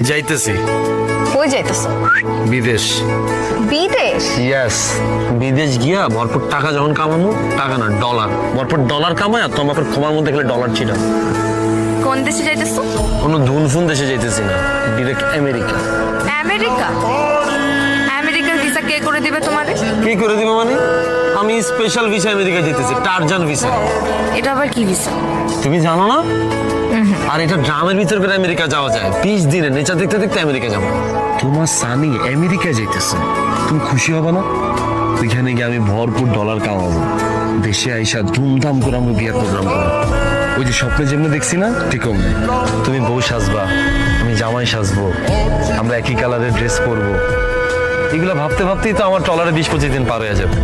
যাইতেছি কই যাইতেছো? বিদেশ। বিদেশ? ইয়েস, বিদেশ গিয়া ভরপুর টাকা যখন কামাবো, টাকা না ডলার, ভরপুর ডলার কামায় আর তোমার ক্ষমার মধ্যে গেলে ডলার ছিটা। কোন দেশে যাইতেছো? কোনো ধুনফুন দেশে যাইতেছি না, ডিরেক্ট আমেরিকা। আমেরিকা? আমেরিকার ভিসা কে করে দিবে তোমারে? কি করে দিবে মানে? আমি স্পেশাল ভিসা আমেরিকা যেতেছি, টারজান ভিসা। এটা আবার কি ভিসা? তুমি জানো না? আর এটা ড্রামের ভিতর করে আমেরিকা যাওয়া যায়, 20 দিনে নেচার দেখতে দেখতে আমেরিকা যাবো। তোমার সানি আমেরিকা যাইতেছে, তুমি খুশি হবে না? ওইখানে গিয়ে আমি ভরপুর ডলার কামাবো, দেশে আইসা ধুমধাম করে আমি বিয়ের প্রোগ্রাম করবো। ওই যে স্বপ্নে যেমনি দেখছি না, ঠিক অমনি তুমি বউ সাজবা, আমি জামাই সাজবো, আমরা একই কালারের ড্রেস পরবো। এগুলো ভাবতে ভাবতেই তো আমার টলারে 20-25 দিন পার হয়ে যাবে।